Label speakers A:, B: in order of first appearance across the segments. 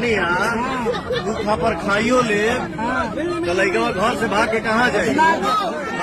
A: कहनी भूखा पर खाइयो ले तो लड़का घर से भाग के कहाँ जाए।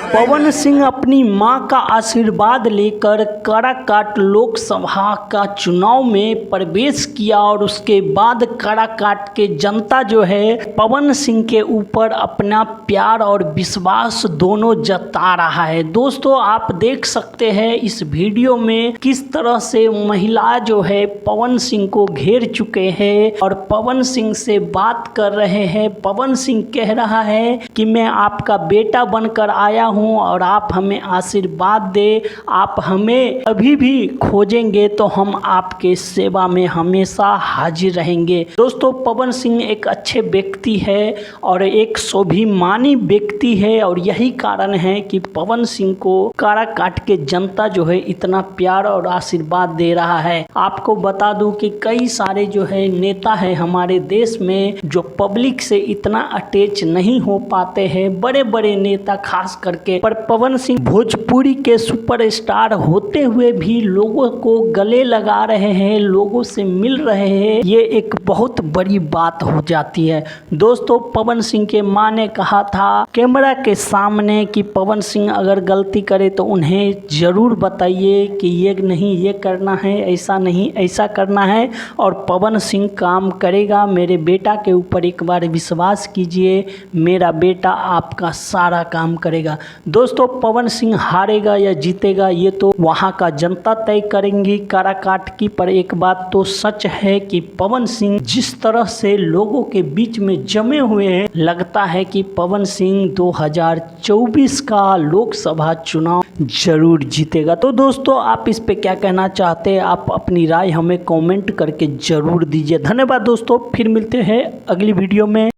B: पवन सिंह अपनी मां का आशीर्वाद लेकर काराकाट लोकसभा का चुनाव में प्रवेश किया और उसके बाद काराकाट के जनता जो है पवन सिंह के ऊपर अपना प्यार और विश्वास दोनों जता रहा है। दोस्तों आप देख सकते हैं इस वीडियो में किस तरह से महिला जो है पवन सिंह को घेर चुके हैं और पवन सिंह से बात कर रहे हैं। पवन सिंह कह रहा है कि मैं आपका बेटा बनकर आया हूं और आप हमें आशीर्वाद दे, आप हमें अभी भी खोजेंगे तो हम आपके सेवा में हमेशा हाजिर रहेंगे। दोस्तों पवन सिंह एक अच्छे व्यक्ति है और एक स्वाभिमानी व्यक्ति है और यही कारण है कि पवन सिंह को काराकाट के जनता जो है इतना प्यार और आशीर्वाद दे रहा है। आपको बता दूं कि कई सारे जो है नेता है हमारे देश में जो पब्लिक से इतना अटैच नहीं हो पाते हैं, बड़े बड़े नेता खास करके, पर पवन सिंह भोजपुरी के सुपरस्टार होते हुए भी लोगों को गले लगा रहे हैं, लोगों से मिल रहे हैं, ये एक बहुत बड़ी बात हो जाती है। दोस्तों पवन सिंह के मां ने कहा था कैमरा के सामने कि पवन सिंह अगर गलती करे तो उन्हें ज़रूर बताइए कि ये नहीं ये करना है, ऐसा नहीं ऐसा करना है, और पवन सिंह काम करेगा। मेरे बेटा के ऊपर एक बार विश्वास कीजिए, मेरा बेटा आपका सारा काम करेगा। दोस्तों पवन सिंह हारेगा या जीतेगा ये तो वहां का जनता तय करेंगी काराकाट की, पर एक बात तो सच है कि पवन सिंह जिस तरह से लोगों के बीच में जमे हुए हैं, लगता है कि पवन सिंह 2024 का लोकसभा चुनाव जरूर जीतेगा। तो दोस्तों आप इस पे क्या कहना चाहते हैं, आप अपनी राय हमें कमेंट करके जरूर दीजिए। धन्यवाद दोस्तों, फिर मिलते हैं अगली वीडियो में।